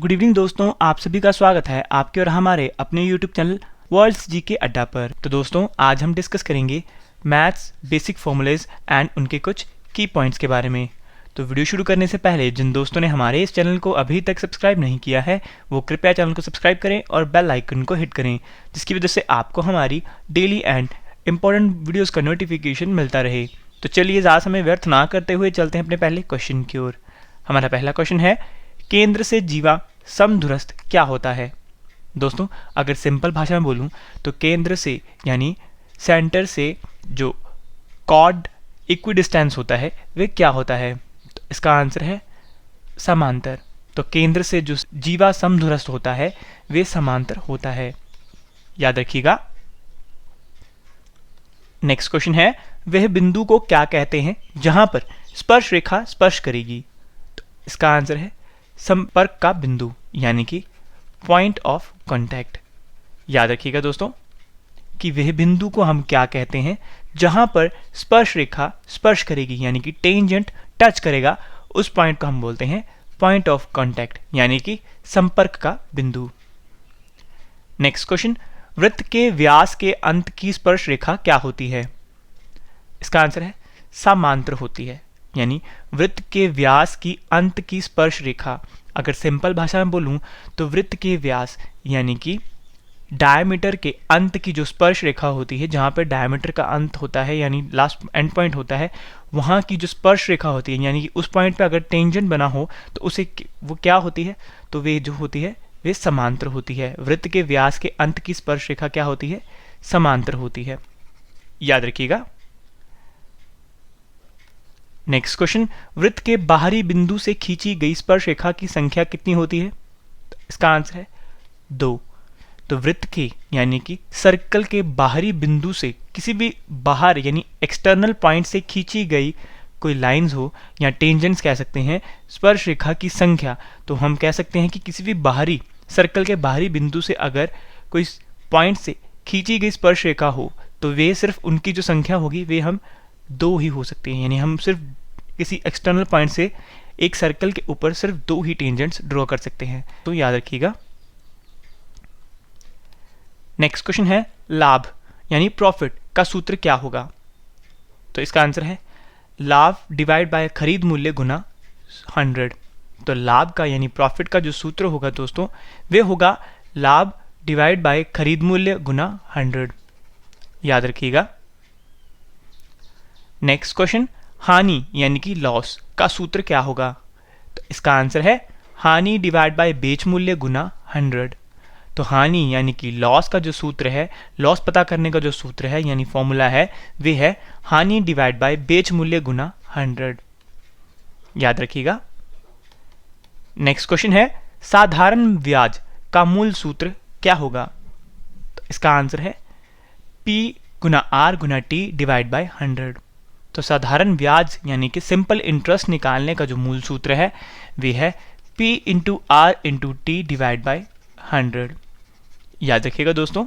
Good evening दोस्तों, आप सभी का स्वागत है आपके और हमारे अपने यूट्यूब चैनल वर्ल्ड्स जी के अड्डा पर। तो दोस्तों, आज हम डिस्कस करेंगे मैथ्स बेसिक फॉर्मूलेज एंड उनके कुछ की पॉइंट्स के बारे में। तो वीडियो शुरू करने से पहले जिन दोस्तों ने हमारे इस चैनल को अभी तक सब्सक्राइब नहीं किया है वो कृपया चैनल को सब्सक्राइब करें और बेल आइकन को हिट करें, जिसकी वजह से आपको हमारी डेली एंड इंपॉर्टेंट वीडियोज़ का नोटिफिकेशन मिलता रहे। तो चलिए ज़्यादा समय व्यर्थ ना करते हुए चलते हैं अपने पहले क्वेश्चन की ओर। हमारा पहला क्वेश्चन है, केंद्र से जीवा समदूरस्थ क्या होता है। दोस्तों, अगर सिंपल भाषा में बोलूं तो केंद्र से यानी सेंटर से जो कॉर्ड इक्विडिस्टेंस होता है वे क्या होता है। तो इसका आंसर है समांतर। तो केंद्र से जो जीवा समदूरस्थ होता है वे समांतर होता है, याद रखिएगा। नेक्स्ट क्वेश्चन है, वह बिंदु को क्या कहते हैं जहां पर स्पर्श रेखा स्पर्श करेगी। तो इसका आंसर है संपर्क का बिंदु यानी कि पॉइंट ऑफ कांटेक्ट। याद रखिएगा दोस्तों कि वह बिंदु को हम क्या कहते हैं जहां पर स्पर्श रेखा स्पर्श करेगी यानी कि टेंजेंट टच करेगा, उस पॉइंट को हम बोलते हैं पॉइंट ऑफ कांटेक्ट यानी कि संपर्क का बिंदु। नेक्स्ट क्वेश्चन, वृत्त के व्यास के अंत की स्पर्श रेखा क्या होती है। इसका आंसर है समांतर होती है, यानी वृत्त के व्यास की अंत की स्पर्श रेखा। अगर सिंपल भाषा में बोलूं तो वृत्त के व्यास यानी कि डायमीटर के अंत की जो स्पर्श रेखा होती है, जहां पर डायमीटर का अंत होता है यानी लास्ट एंड पॉइंट होता है, वहां की जो स्पर्श रेखा होती है यानी कि उस पॉइंट पे अगर टेंजेंट बना हो तो उसे वो क्या होती है, तो वे जो होती है वे समांतर होती है। वृत्त के व्यास के अंत की स्पर्श रेखा क्या होती है, समांतर होती है, याद रखिएगा। नेक्स्ट क्वेश्चन, वृत्त के बाहरी बिंदु से खींची गई स्पर्श रेखा की संख्या कितनी होती है। तो इसका आंसर है 2। तो वृत्त के यानी कि सर्कल के बाहरी बिंदु से किसी भी बाहर यानी एक्सटर्नल पॉइंट से खींची गई कोई लाइंस हो या टेंजेंट्स कह सकते हैं स्पर्श रेखा की संख्या, तो हम कह सकते हैं कि किसी भी बाहरी सर्कल के बाहरी बिंदु से अगर कोई पॉइंट से खींची गई स्पर्श रेखा हो तो वे सिर्फ उनकी जो संख्या होगी वे हम 2 ही हो सकती है, यानी हम सिर्फ किसी एक्सटर्नल पॉइंट से एक सर्कल के ऊपर सिर्फ 2 ही टेंजेंट्स ड्रॉ कर सकते हैं, तो याद रखिएगा। नेक्स्ट क्वेश्चन है, लाभ यानी प्रॉफिट का सूत्र क्या होगा। तो इसका आंसर है लाभ डिवाइड बाय खरीद मूल्य गुना 100। तो लाभ का यानी प्रॉफिट का जो सूत्र होगा दोस्तों वे होगा लाभ डिवाइड बाय खरीद मूल्य गुना 100, याद रखिएगा। नेक्स्ट क्वेश्चन, हानि यानी कि लॉस का सूत्र क्या होगा। तो इसका आंसर है हानि डिवाइड बाय बेच मूल्य गुना 100। तो हानि यानी कि लॉस का जो सूत्र है, लॉस पता करने का जो सूत्र है यानी फॉर्मूला है, वे है हानि डिवाइड बाय बेच मूल्य गुना 100, याद रखिएगा। नेक्स्ट क्वेश्चन है, साधारण ब्याज का मूल सूत्र क्या होगा। तो इसका आंसर है P Guna R Guna T divide by 100। तो साधारण ब्याज यानी कि सिंपल इंटरेस्ट निकालने का जो मूल सूत्र है वे है P into R into T divide by 100, याद रखिएगा दोस्तों।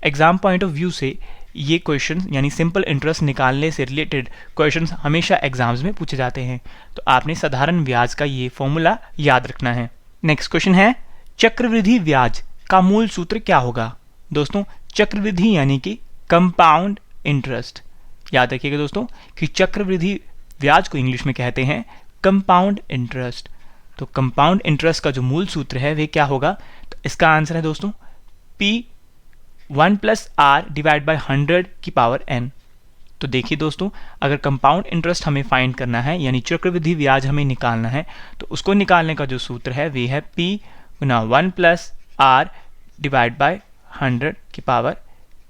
एग्जाम पॉइंट ऑफ व्यू से ये क्वेश्चन यानी सिंपल इंटरेस्ट निकालने से रिलेटेड क्वेश्चंस हमेशा एग्जाम्स में पूछे जाते हैं, तो आपने साधारण ब्याज का ये फॉर्मूला याद रखना है। नेक्स्ट क्वेश्चन है, चक्रवृद्धि ब्याज का मूल सूत्र क्या होगा। दोस्तों, चक्रवृद्धि यानी कि कंपाउंड इंटरेस्ट, याद रखिएगा दोस्तों कि चक्रवृद्धि ब्याज को इंग्लिश में कहते हैं कंपाउंड इंटरेस्ट। तो कंपाउंड इंटरेस्ट का जो मूल सूत्र है वे क्या होगा। तो इसका आंसर है दोस्तों P 1 + R डिवाइड बाय 100 की पावर n। तो देखिए दोस्तों, अगर कंपाउंड इंटरेस्ट हमें फाइंड करना है यानी चक्रवृद्धि ब्याज हमें निकालना है तो उसको निकालने का जो सूत्र है वे है P Guna 1 + R divide by 100 की पावर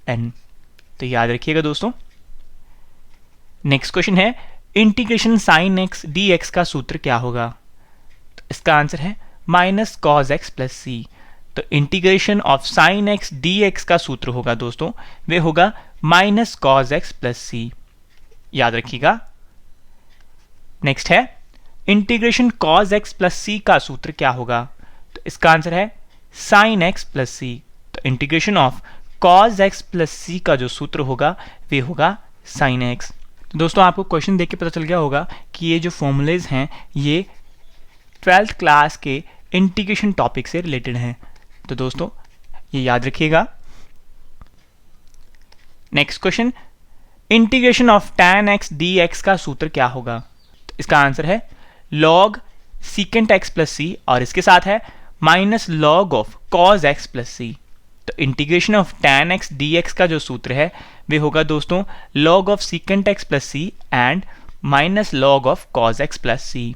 n। तो याद रखिएगा दोस्तों। नेक्स्ट क्वेश्चन है, इंटीग्रेशन साइन x dx का सूत्र क्या होगा। तो इसका आंसर है minus cos x plus C. तो integration of sine x dx का सूत्र होगा दोस्तों वे होगा minus cos x plus C, याद रखिएगा। नेक्स्ट है, integration cos x plus C का सूत्र क्या होगा। तो इसका आंसर है साइन x प्लस सी। तो integration of cos x plus C का जो सूत्र होगा वे होगा साइन x। तो दोस्तों, आपको क्वेश्चन देख के पता चल गया होगा कि ये जो फॉर्मूलेज हैं ये 12th क्लास के इंटीग्रेशन टॉपिक से रिलेटेड हैं। तो दोस्तों ये याद रखिएगा। Next question, integration of tan x dx का सूत्र क्या होगा? तो इसका आंसर है log secant x plus C और इसके साथ है minus log of cos x plus C. तो integration of tan x dx का जो सूत्र है वे होगा दोस्तों log of secant x plus C and minus log of cos x plus C.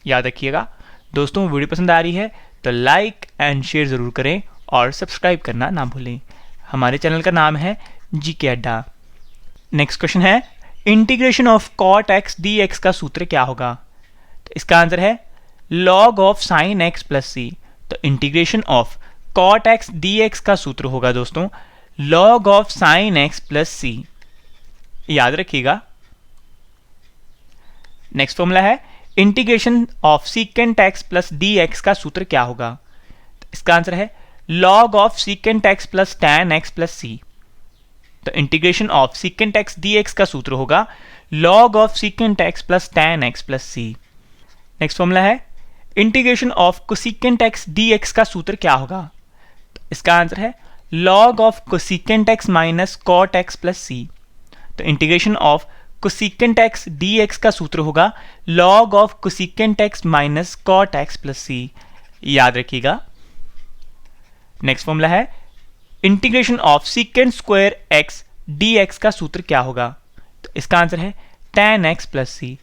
याद रखिएगा। दोस्तों वीडियो पसंद आ रही है तो लाइक एंड शेयर ज़रूर करें और सब्सक्राइब करना ना भूलें। हमारे चैनल का नाम है जीके अड्डा। नेक्स्ट क्वेश्चन है, integration of cot x dx का सूत्र क्या होगा? तो इसका आंसर है log of sin x plus C. तो integration of cot x dx का सूत्र होगा दोस्तों log of sin x plus C. याद रखिएगा। नेक्स्ट फॉर्मूला है integration of secant x plus dx का सूत्र क्या होगा? तो इसका आंसर है log of secant x plus tan x plus C. तो integration of secant x dx का सूत्र होगा log of secant x plus tan x plus C. Next formula है integration of cosecant x dx का सूत्र क्या होगा? तो इसका आंसर है log of cosecant x minus cot x plus C. तो integration of cosecant x dx का सूत्र होगा log of cosecant x minus cot x plus C. याद रखिएगा। नेक्स्ट फॉर्मूला है integration of secant square x dx का सूत्र क्या होगा? तो इसका आंसर है tan x प्लस सी।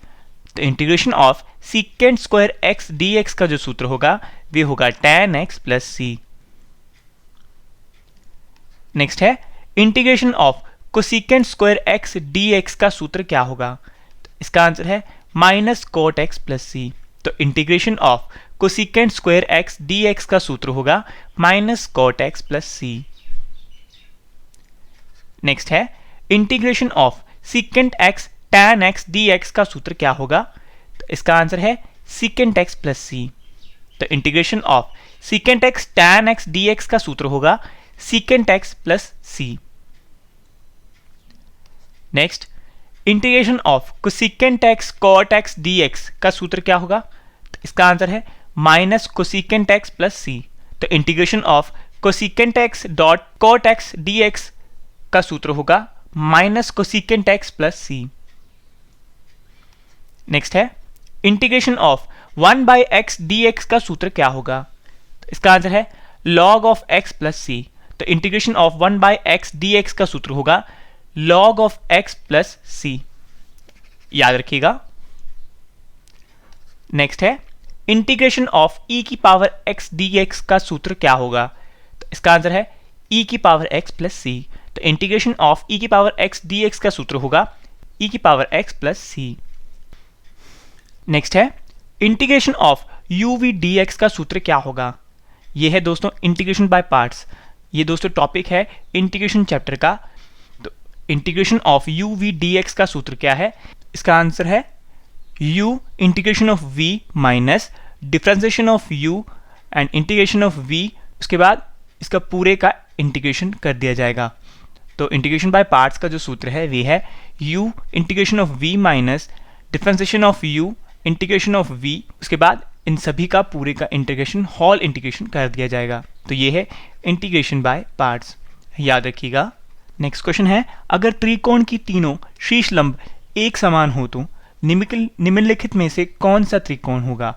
तो integration of secant square x dx का जो सूत्र होगा वे होगा tan x plus C. Next है integration of cosecant square x dx का सूत्र क्या होगा? तो इसका आंसर है minus cot x plus C. तो integration of cosecant square x dx का सूत्र होगा minus cot x plus C. Next है integration of secant x tan x dx का सूत्र क्या होगा? तो इसका आंसर है secant x प्लस सी। तो integration of secant x tan x dx का सूत्र होगा secant x plus C. Next integration of cosecant x cot x dx का सूत्र क्या होगा? तो इसका आंसर है minus cosecant x plus C. तो integration of cosecant x dot cot x dx का सूत्र होगा minus cosecant x plus C. Next है integration of 1 by x dx का सूत्र क्या होगा? तो इसका आंसर है log of x plus C. तो integration of 1 by x dx का सूत्र होगा log of x plus C. याद रखिएगा। नेक्स्ट है इंटीग्रेशन ऑफ e की पावर x dx का सूत्र क्या होगा? तो इसका आंसर है e की पावर x प्लस सी। तो इंटीग्रेशन ऑफ e की पावर x dx का सूत्र होगा e की power x plus C. Next है इंटीग्रेशन ऑफ uv dx का सूत्र क्या होगा? यह है दोस्तों इंटीग्रेशन बाय पार्ट्स। ये दोस्तों टॉपिक है इंटीग्रेशन चैप्टर का। तो इंटीग्रेशन ऑफ uv dx का सूत्र क्या है? इसका आंसर है u integration of v minus differentiation of u and integration of v, उसके बाद इसका पूरे का इंटीग्रेशन कर दिया जाएगा। तो इंटीग्रेशन बाय पार्ट्स का जो सूत्र है वे है u integration of v minus differentiation of u integration of v, उसके बाद इन सभी का पूरे का इंटीग्रेशन होल इंटीग्रेशन कर दिया जाएगा। तो ये है इंटीग्रेशन बाय पार्ट्स। याद रखिएगा। नेक्स्ट क्वेश्चन है, अगर त्रिकोण की तीनों शीर्ष लंब एक समान हो तो निम्नलिखित में से कौन सा त्रिकोण होगा?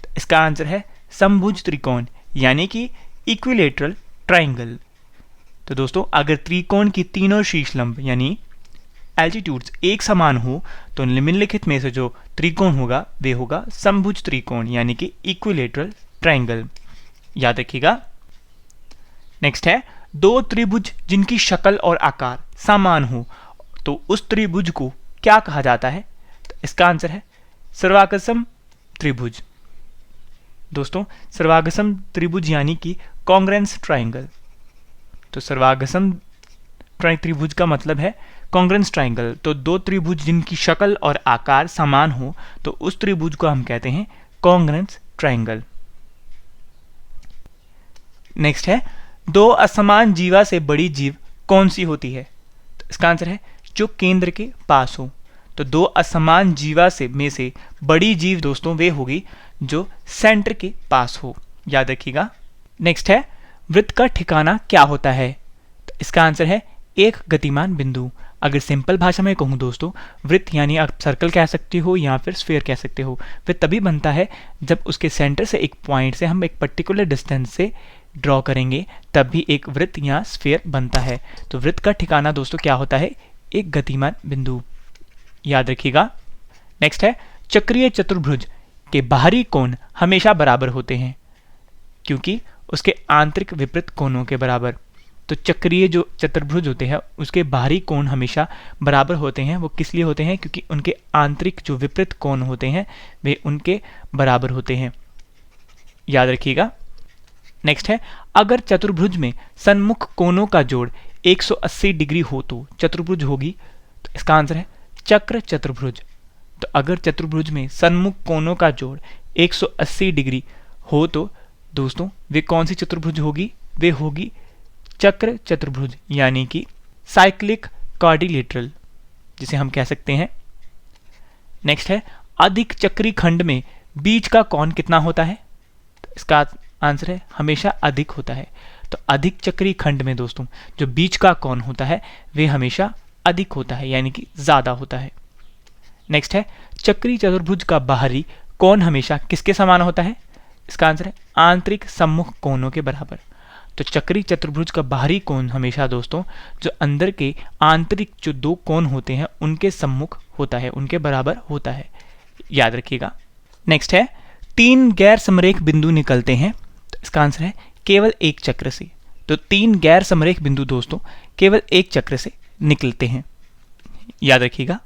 तो इसका आंसर है समभुज त्रिकोण यानी कि इक्विलेटरल ट्राइंगल। तो दोस्तों अगर त्रिकोण की तीनों शीर्ष लंब यानी एल्टीट्यूड्स एक समान हो तो निम्नलिखित में से जो त्रिकोण होगा वे होगा समभुज त्रिकोण यानी कि इक्विलेटरल ट्राइंगल। याद रखिएगा। नेक्स्ट है, दो त्रिभुज जिनकी शक्ल और आकार समान हो तो उस त्रिभुज को क्या कहा जाता है? तो इसका आंसर है सर्वागसम त्रिभुज। दोस्तों सर्वागसम त्रिभुज यानी कि कॉन्ग्रेंस ट्राइंगल। तो सर्वागसम त्रिभुज का मतलब है कॉन्ग्रेंस ट्राइंगल। तो दो त्रिभुज जिनकी शक्ल और आकार समान हो तो उस त्रिभुज को हम कहते हैं कॉन्ग्रेंस ट्राइंगल। नेक्स्ट है, दो असमान जीवा से बड़ी जीव कौन सी होती है? तो इसका आंसर है जो केंद्र के पास हो। तो दो असमान जीवा में से बड़ी जीव दोस्तों वे होगी जो सेंटर के पास हो, याद रखिएगा। नेक्स्ट है वृत्त का ठिकाना क्या होता है, तो इसका आंसर है एक गतिमान बिंदु। अगर सिंपल भाषा में कहूँ दोस्तों, वृत्त यानी आप सर्कल कह सकते हो या फिर स्फीयर कह सकते हो, वृत्त तभी बनता है जब उसके सेंटर से एक पॉइंट से हम एक पर्टिकुलर डिस्टेंस से ड्रॉ करेंगे, तब भी एक वृत्त या स्फीयर बनता है। तो वृत्त का ठिकाना दोस्तों क्या होता है, एक गतिमान बिंदु, याद रखिएगा। नेक्स्ट है चक्रीय चतुर्भुज के बाहरी कोण हमेशा बराबर होते हैं क्योंकि उसके आंतरिक विपरीत कोणों के बराबर। तो चक्रीय जो चतुर्भुज होते हैं उसके बाहरी कोण हमेशा बराबर होते हैं। वो किस लिए होते हैं, क्योंकि उनके आंतरिक जो विपरीत कोण होते हैं वे उनके बराबर होते हैं, याद रखिएगा। नेक्स्ट है अगर चतुर्भुज में सन्मुख कोणों का जोड़ 180 डिग्री हो तो चतुर्भुज होगी, तो इसका आंसर है चक्र चतुर्भुज। तो अगर चतुर्भुज में सन्मुख कोणों का जोड़ 180 डिग्री हो तो दोस्तों वे कौन सी चतुर्भुज होगी, वे होगी चक्र चतुर्भुज, यानी कि साइक्लिक क्वाड्रिलेटरल जिसे हम कह सकते हैं। नेक्स्ट है अधिक चक्री खंड में बीच का कोण कितना होता है, तो इसका आंसर है हमेशा अधिक होता है। तो अधिक चक्री खंड में दोस्तों जो बीच का कोण होता है वे हमेशा अधिक होता है, यानी कि ज्यादा होता है। नेक्स्ट है चक्री चतुर्भुज का बाहरी कोण हमेशा किसके समान होता है, इसका आंसर है आंतरिक सम्मुख कोणों के बराबर। तो चक्री चतुर्भुज का बाहरी कोण हमेशा दोस्तों जो अंदर के आंतरिक जो दो कोण होते हैं उनके सम्मुख होता है, उनके बराबर होता है, याद रखिएगा। नेक्स्ट है तीन गैर समरेख बिंदु निकलते हैं, तो इसका आंसर है केवल एक चक्र से। तो तीन गैर समरेख बिंदु दोस्तों केवल एक चक्र से निकलते हैं, याद रखिएगा।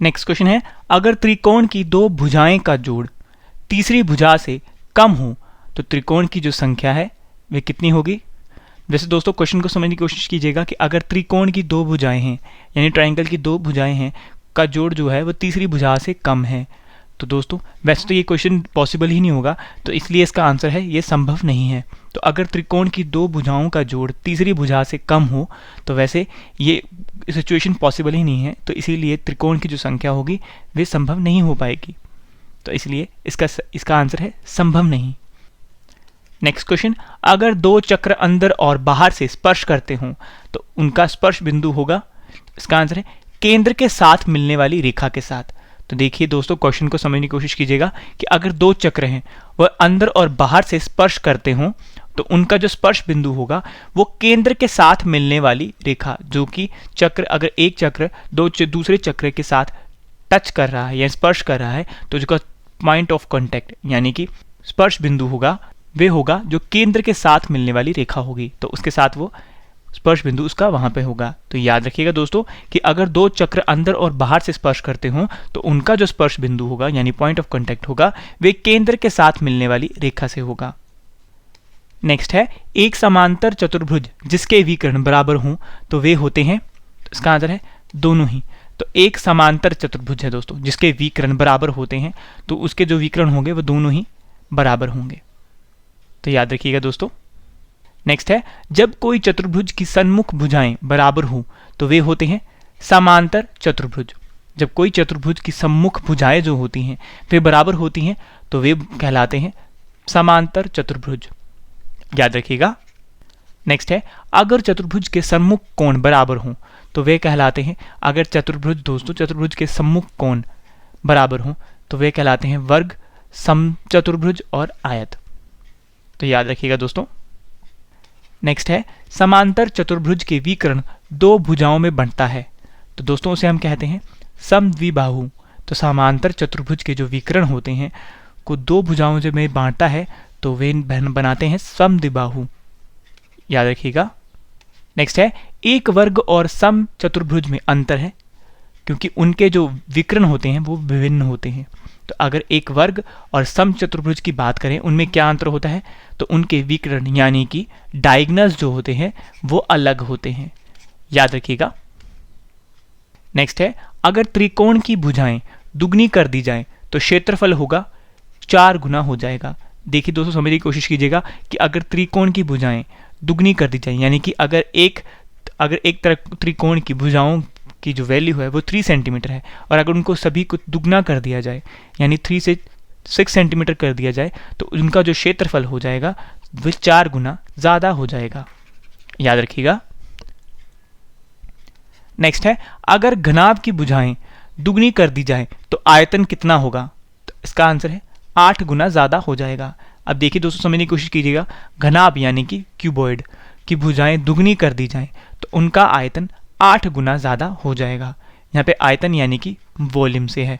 नेक्स्ट क्वेश्चन है अगर त्रिकोण की दो भुजाएं का जोड़ तीसरी भुजा से कम हो तो त्रिकोण की जो संख्या है वे कितनी होगी। वैसे दोस्तों क्वेश्चन को समझने की कोशिश कीजिएगा कि अगर त्रिकोण की दो भुजाएं हैं यानी ट्रायंगल की दो भुजाएं हैं का जोड़ जो है वो तीसरी भुजा से कम है, तो दोस्तों वैसे तो ये क्वेश्चन पॉसिबल ही नहीं होगा, तो इसलिए इसका आंसर है ये संभव नहीं है। तो अगर त्रिकोण की दो भुजाओं का जोड़ तीसरी भुजा से कम हो तो वैसे ये सिचुएशन पॉसिबल ही नहीं है, तो इसीलिए त्रिकोण की जो संख्या होगी वे संभव नहीं हो पाएगी, तो इसलिए इसका आंसर है संभव नहीं। नेक्स्ट क्वेश्चन अगर दो चक्र अंदर और बाहर से स्पर्श करते हों तो उनका स्पर्श बिंदु होगा, इसका आंसर है केंद्र के साथ मिलने वाली रेखा के साथ। तो देखिए दोस्तों क्वेश्चन को समझने की कोशिश कीजिएगा कि अगर दो चक्र हैं वह अंदर और बाहर से स्पर्श करते हों तो उनका जो स्पर्श बिंदु होगा वो केंद्र के साथ मिलने वाली रेखा, जो कि चक्र अगर एक चक्र दूसरे चक्र के साथ टच कर रहा है या स्पर्श कर रहा है तो जो पॉइंट ऑफ कांटेक्ट यानी कि स्पर्श बिंदु होगा वे होगा जो केंद्र के साथ मिलने वाली रेखा होगी, तो उसके साथ वो स्पर्श बिंदु उसका वहां पे होगा। तो याद रखिएगा दोस्तों कि अगर दो चक्र अंदर और बाहर से स्पर्श करते हों तो उनका जो स्पर्श बिंदु होगा यानी पॉइंट ऑफ कांटेक्ट होगा वे केंद्र के साथ मिलने वाली रेखा से होगा। नेक्स्ट है एक समांतर चतुर्भुज जिसके विकर्ण बराबर हों तो वे होते हैं, तो इसका आंसर है दोनों ही। तो एक समांतर चतुर्भुज है दोस्तों जिसके विकर्ण बराबर होते हैं तो उसके जो विकर्ण होंगे वो दोनों ही बराबर होंगे, तो याद रखिएगा दोस्तों। नेक्स्ट है जब कोई चतुर्भुज की सन्मुख भुजाएं बराबर हो तो वे होते हैं समांतर चतुर्भुज। जब कोई चतुर्भुज की सम्मुख भुजाएं जो होती हैं वे बराबर होती हैं तो वे कहलाते हैं समांतर चतुर्भुज, याद रखिएगा। नेक्स्ट है अगर चतुर्भुज के सम्मुख कोण बराबर हों तो वे कहलाते हैं, अगर चतुर्भुज के सम्मुख कोण बराबर हों तो वे कहलाते हैं वर्ग, समचतुर्भुज और आयत, तो याद रखिएगा दोस्तों। नेक्स्ट है समांतर चतुर्भुज के विकर्ण दो भुजाओं में बंटता है, तो दोस्तों उसे हम कहते हैं समद्विबाहु। तो समांतर चतुर्भुज के जो विकर्ण होते हैं को दो भुजाओं में बांटता है तो वे बनाते हैं समद्विबाहु, याद रखिएगा। नेक्स्ट है एक वर्ग और सम चतुर्भुज में अंतर है क्योंकि उनके जो विकर्ण होते हैं वो विभिन्न होते हैं। तो अगर एक वर्ग और सम चतुर्भुज की बात करें उनमें क्या अंतर होता है, तो उनके विकर्ण यानी कि डायगोनल्स जो होते हैं वो अलग होते हैं, याद रखिएगा। नेक्स्ट है अगर त्रिकोण की भुजाएं दुगनी कर दी जाएं तो क्षेत्रफल होगा 4 गुना हो जाएगा। देखिए दोस्तों समझने की कोशिश कीजिएगा कि अगर त्रिकोण की भुजाएं दुगनी कर दी जाए यानी कि अगर एक त्रिकोण की भुजाओं की जो वैल्यू है वो 3 सेंटीमीटर है, और अगर उनको सभी को दुगना कर दिया जाए यानी 3 से 6 सेंटीमीटर कर दिया जाए तो उनका जो क्षेत्रफल हो जाएगा वो 4 गुना ज़्यादा हो जाएगा, याद रखिएगा। नेक्स्ट है, अगर घनाभ की भुजाएं दुगनी कर दी जाए तो आयतन कितना होगा? तो इसका आंसर है 8 गुना ज़्यादा हो जाएगा। अब देखिए दोस्तों, समझने की कोशिश कीजिएगा। घनाभ यानी कि क्यूबॉइड की भुजाएं दुगनी कर दी जाएं तो उनका आयतन 8 गुना ज़्यादा हो जाएगा। यहाँ पे आयतन यानी कि वॉल्यूम से है,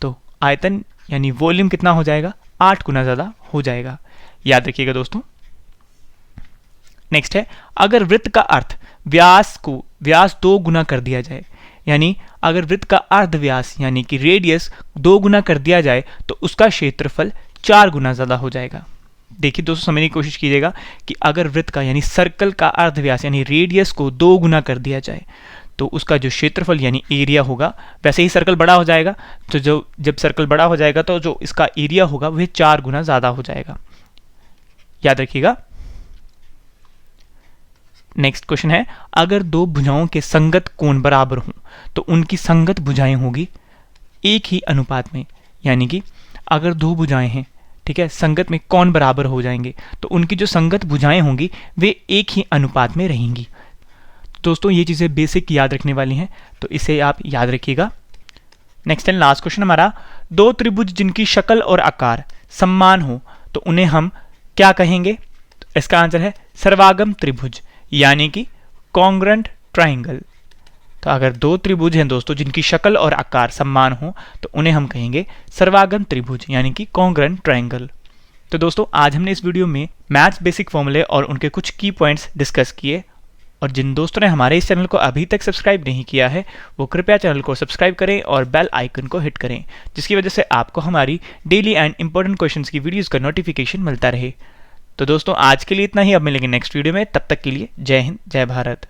तो आयतन यानी वॉल्यूम कितना हो जाएगा? 8 गुना ज़्यादा हो जाएगा, याद रखिएगा दोस्तों। नेक्स्ट है, अगर वृत्त का अर्थ व्यास 2 गुना कर दिया जाए, यानी अगर वृत्त का अर्ध व्यास यानी कि रेडियस 2 गुना कर दिया जाए तो उसका क्षेत्रफल 4 गुना ज़्यादा हो जाएगा। देखिए दोस्तों, समझने की कोशिश कीजिएगा कि अगर वृत्त का यानी सर्कल का अर्ध व्यास यानी रेडियस को 2 गुना कर दिया जाए तो उसका जो क्षेत्रफल यानी एरिया होगा, वैसे ही सर्कल बड़ा हो जाएगा, तो जब सर्कल बड़ा हो जाएगा तो जो इसका एरिया होगा वह 4 गुना ज़्यादा हो जाएगा, याद रखिएगा। नेक्स्ट क्वेश्चन है, अगर दो भुजाओं के संगत कोण बराबर हों तो उनकी संगत भुजाएं होगी एक ही अनुपात में, यानी कि अगर दो भुजाएं हैं, ठीक है, संगत में कोण बराबर हो जाएंगे तो उनकी जो संगत भुजाएं होंगी वे एक ही अनुपात में रहेंगी। दोस्तों ये चीज़ें बेसिक याद रखने वाली हैं, तो इसे आप याद रखिएगा। नेक्स्ट एंड लास्ट क्वेश्चन हमारा, दो त्रिभुज जिनकी शक्ल और आकार समान हो तो उन्हें हम क्या कहेंगे? तो इसका आंसर है सर्वागम त्रिभुज, यानी कि कॉन्ग्रुएंट ट्राइंगल। तो अगर दो त्रिभुज हैं दोस्तों जिनकी शक्ल और आकार समान हो तो उन्हें हम कहेंगे सर्वागम त्रिभुज, यानी कि कॉन्ग्रुएंट ट्राइंगल। तो दोस्तों आज हमने इस वीडियो में मैथ्स बेसिक फॉर्मूले और उनके कुछ की पॉइंट्स डिस्कस किए, और जिन दोस्तों ने हमारे इस चैनल को अभी तक सब्सक्राइब नहीं किया है वो कृपया चैनल को सब्सक्राइब करें और बेल आइकन को हिट करें, जिसकी वजह से आपको हमारी डेली एंड इंपॉर्टेंट क्वेश्चंस की वीडियोस का नोटिफिकेशन मिलता रहे। तो दोस्तों आज के लिए इतना ही, अब मिलेंगे नेक्स्ट वीडियो में, तब तक के लिए जय हिंद, जय भारत।